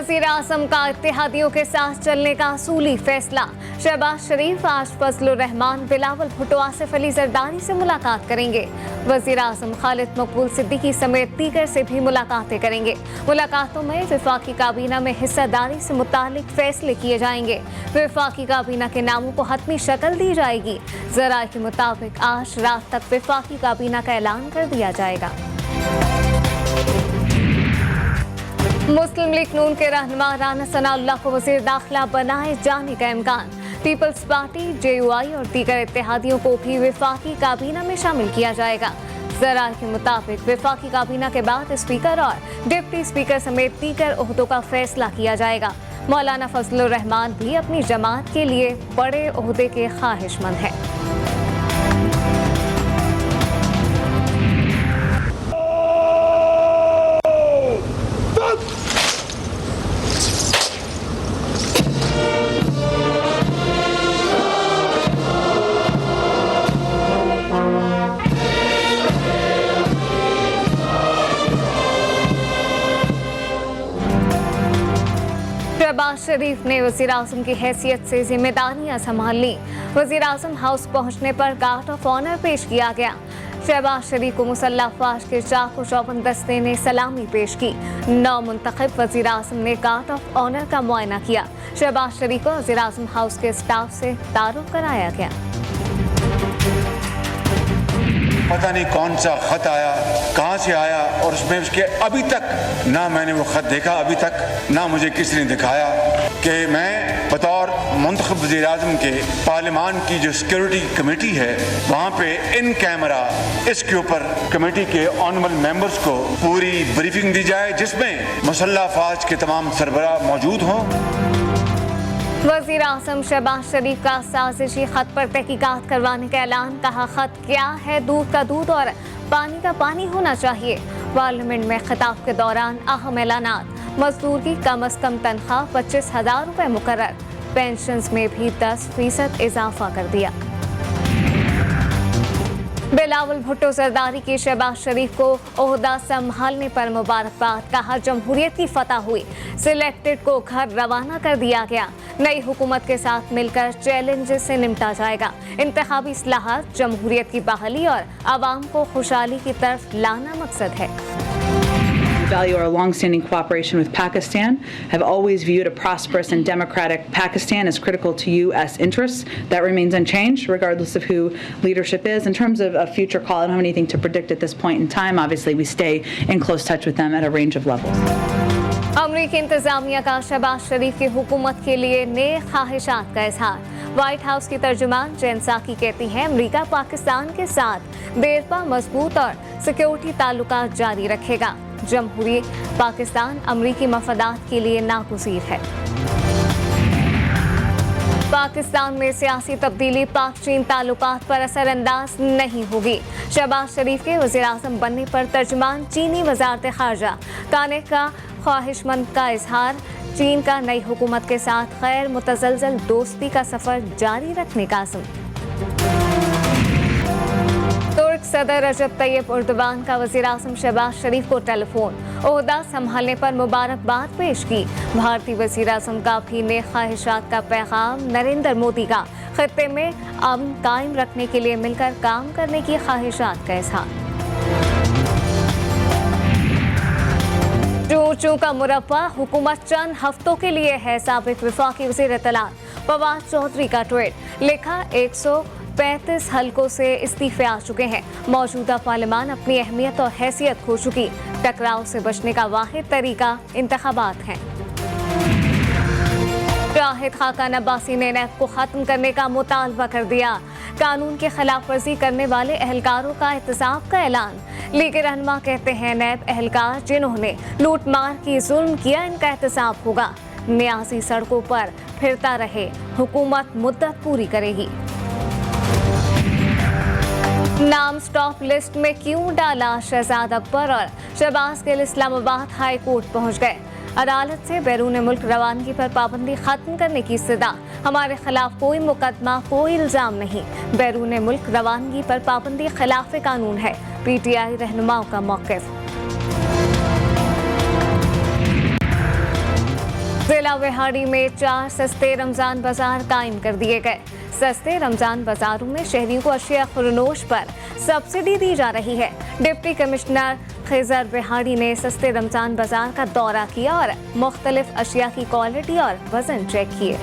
वज़ीर आज़म का इत्तेहादियों के साथ चलने का असूली फैसला। शहबाज शरीफ आज फजलुर रहमान, बिलावल भुट्टो, आसिफ अली जरदारी से मुलाकात करेंगे। वज़ीर आज़म खालिद मकबूल सिद्दीकी समेत दीगर से भी मुलाकातें करेंगे। मुलाकातों में वफाकी काबीना में हिस्सेदारी से मुतालिक फैसले किए जाएंगे। वफाकी काबीना के नामों को हतमी शक्ल दी जाएगी। ज़राए के मुताबिक आज रात तक वफाकी काबीना का ऐलान कर दिया जाएगा। मुस्लिम लीग नून के रहनुमा राना सनाउल्लाह को वज़ीर दाखिला बनाए जाने का इम्कान। पीपल्स पार्टी, JUI और दीगर इत्तेहादियों को भी वफाकी काबीना में शामिल किया जाएगा। ज़राए के मुताबिक वफाकी काबीना के बाद स्पीकर और डिप्टी स्पीकर समेत दीगर ओहदों का फैसला किया जाएगा। मौलाना फजलुर रहमान भी अपनी जमात के लिए बड़े ओहदे के ख्वाहिशमंद हैं। शहबाज शरीफ ने वज़ीर आज़म की हैसियत से जिम्मेदारियां संभाल ली। वज़ीर आज़म हाउस पहुंचने पर गार्ड ऑफ ऑनर पेश किया गया। शहबाज शरीफ को मुसल्लह अफ़वाज के चाक चौबंद दस्ते ने सलामी पेश की। नौ मुंतखब वज़ीर आज़म ने गार्ड ऑफ ऑनर का मुआयना किया। शहबाज शरीफ को वज़ीर आज़म हाउस के स्टाफ से तारुफ कराया गया। पता नहीं कौन सा खत आया, कहाँ से आया, और उसमें उसके अभी तक ना मैंने वो खत देखा, अभी तक ना मुझे किसी ने दिखाया कि मैं बतौर मुंतखब वज़ीर आज़म के पार्लियामान की जो सिक्योरिटी कमेटी है वहाँ पे इन कैमरा इसके ऊपर कमेटी के ऑनरेबल मेंबर्स को पूरी ब्रीफिंग दी जाए जिसमें मुसल्लह अफ़वाज के तमाम सरबराह मौजूद हों। वज़ीर आज़म शहबाज शरीफ का साजिशी खत पर तहकीकात करवाने का ऐलान। कहा, खत क्या है, दूध का दूध और पानी का पानी होना चाहिए। पार्लियामेंट में खिताब के दौरान अहम ऐलानात। मजदूर की कम अज कम तनख्वाह 25,000 रुपये मुकर्रर। पेंशन में भी 10% इजाफा कर दिया। बिलावल भुट्टो जरदारी की शहबाज शरीफ को ओहदा संभालने पर मुबारकबाद। कहा, जमहूरियत की फतह हुई, सिलेक्टेड को घर रवाना कर दिया गया। नई हुकूमत के साथ मिलकर चैलेंजेस से निपटा जाएगा। इंतखाबी इस्लाहात, जमहूरियत की बहाली और आवाम को खुशहाली की तरफ लाना मकसद है। Value our long-standing cooperation with Pakistan, have always viewed a prosperous and democratic Pakistan as critical to U.S. interests. That remains unchanged, regardless of who leadership is. In terms of a future call, I don't have anything to predict at this point in time. Obviously, we stay in close touch with them at a range of levels. अमरीकी इंतजामिया का शहबाज शरीफ की हुकूमत के लिए नए ख्वाहिशात का इजहार। व्हाइट हाउस की तर्जुमान जेन साकी कहती हैं, अमरीका पाकिस्तान के साथ देरपा मजबूत और सिक्योरिटी ताल्लुकात जारी रखेगा। जमहूरी पाकिस्तान अमरीकी मफादात के लिए नागुज़ीर है। पाकिस्तान में सियासी तब्दीली पाक चीन ताल्लुकात पर असरअंदाज नहीं होगी। शहबाज शरीफ के वज़ीर आज़म बनने पर तर्जुमान चीनी वज़ारत ख़ारजा काने का ख्वाहिशमंद का इजहार। चीन का नई हुकूमत के साथ गैर मुतज़लज़ल दोस्ती का सफ़र जारी रखने का अज़्म। तुर्क सदर रजब तैयब एर्दोगान का वज़ीर आज़म शहबाज शरीफ को टेलीफोन। ओहदा संभालने पर मुबारकबाद पेश की। भारतीय वज़ीर आज़म का भी नए ख्वाहिशात का पैगाम। नरेंद्र मोदी का खित्ते में अमन कायम रखने के लिए मिलकर काम करने की ख्वाहिशात का इजहार। चूं का मुरब्बा, हुकूमत चंद हफ्तों के लिए है। साबिक वफाकी वज़ीर इत्तलात फवाद चौधरी का ट्वीट। लिखा, 135 हलकों से इस्तीफे आ चुके हैं। मौजूदा पार्लियामान अपनी अहमियत और हैसियत खो चुकी। टकराव से बचने का वाहिद तरीका इंतखाबात हैं। शाहिद खाकान अब्बासी ने नैब को खत्म करने का मुतालबा कर दिया। कानून की खिलाफ वर्जी करने वाले एहलकारों का एहतसाब का ऐलान। लीग रहनुमा कहते हैं, नैब एहलकार जिन्होंने लूट मार की जुल्म किया, इनका एहतसाब होगा। न्याजी सड़कों पर फिरता रहे, हुकूमत मुद्दत पूरी करेगी। नाम स्टॉप लिस्ट में क्यों डाला? शहजाद अकबर और शहबाज गिल इस्लामाबाद हाई कोर्ट पहुंच गए। अदालत से बैरून मुल्क रवानगी पर पाबंदी खत्म करने की इस्तदा। हमारे खिलाफ कोई मुकदमा, कोई इल्जाम नहीं। बैरून मुल्क रवानगी पर पाबंदी खिलाफ कानून है। PTI रहनुमाओं का मौक़िफ़। जिला विहाड़ी में 4 सस्ते रमजान बाजार कायम कर दिए गए। सस्ते रमजान बाजारों में शहरियों को अशिया खुरनोश पर सब्सिडी दी जा रही है। डिप्टी कमिश्नर खिजर विहाड़ी ने सस्ते रमजान बाजार का दौरा किया और मुख्तलिफ अशिया की क्वालिटी और वजन चेक किए।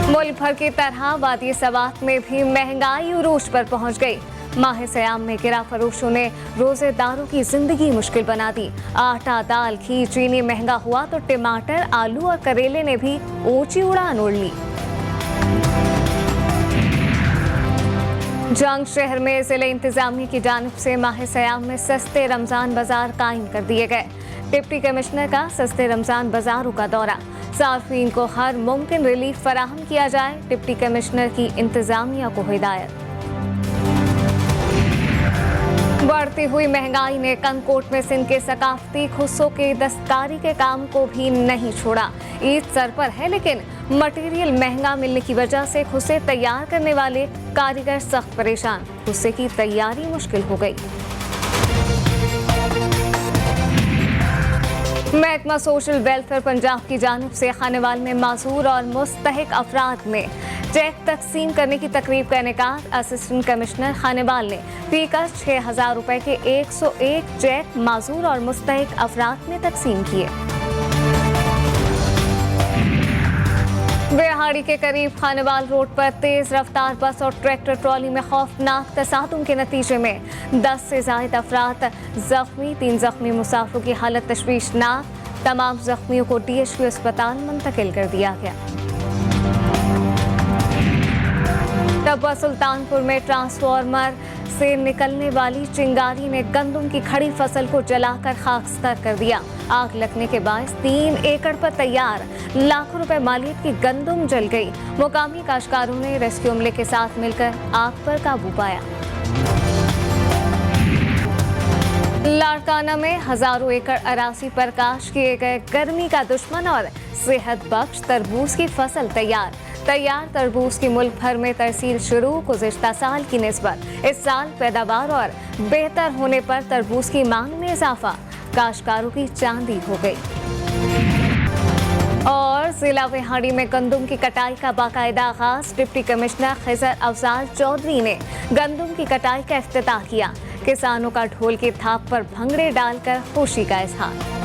मुल्क भर की तरह वादी सवात में भी महंगाई उरूज पर पहुंच गई। माह सयाम में गिरा फरोशों ने रोजेदारों की जिंदगी मुश्किल बना दी। आटा, दाल, घी, चीनी महंगा हुआ तो टमाटर, आलू और करेले ने भी ऊंची उड़ान ओढ़ ली। जंग शहर में जिले इंतजामिया की जानिब से माह सयाम में सस्ते रमजान बाजार कायम कर दिए गए। डिप्टी कमिश्नर का सस्ते रमजान बाजारों का दौरा, सार्फिन को हर मुमकिन रिलीफ फराहम किया जाए, डिप्टी कमिश्नर की इंतजामिया को हिदायत। बढ़ती हुई महंगाई ने कंकोट में सिंध के सकाफती खुस्सों के दस्तकारी के काम को भी नहीं छोड़ा। ईद सर पर है लेकिन मटेरियल महंगा मिलने की वजह से खुस्से तैयार करने वाले कारीगर सख्त परेशान। खुस्से की तैयारी मुश्किल हो गई। महकमा सोशल वेलफेयर पंजाब की जानिब से खानेवाल में माजूर और मुस्तहिक अफराद में चेक तकसीम करने की तकरीब का इनेकाद असिस्टेंट कमिश्नर खानेवाल ने फीकस 6,000 रुपए के 101 चेक माजूर और मुस्तहिक अफराद में तकसीम किए। बिहाड़ी के करीब खानेवाल रोड पर तेज रफ्तार बस और ट्रैक्टर ट्रॉली में खौफनाक तसादुम के नतीजे में 10 से ज्यादा अफराद जख्मी, 3 जख्मी मुसाफिरों की हालत तशवीशनाक। तमाम जख्मियों को DHQ अस्पताल मुंतकिल कर दिया गया। तब्बा सुल्तानपुर में ट्रांसफार्मर से निकलने वाली चिंगारी ने गंदम की खड़ी फसल को जलाकर खाकस्तर कर दिया। आग लगने के बाद 3 एकड़ पर तैयार लाखों रुपए मालियत की गंदम जल गई। मुकामी काश्तकारों ने रेस्क्यू अमले के साथ मिलकर आग पर काबू पाया। लाड़काना में हजारों एकड़ अरासी पर काश किए गए गर्मी का दुश्मन और सेहत बख्श तरबूज की फसल तैयार तरबूज की मुल्क भर में तरसील शुरू। गुज़िश्ता साल की निस्बत इस साल पैदावार और बेहतर होने पर तरबूज की मांग में इजाफा, काश्तकारों की चांदी हो गई। और जिला विहाड़ी में गंदम की कटाई का बाकायदा आगाज, डिप्टी कमिश्नर खिजर अफजाल चौधरी ने गंदम की कटाई का इफ्तिताह किया। किसानों का ढोल की थाप पर भंगड़े डालकर खुशी का इजहार।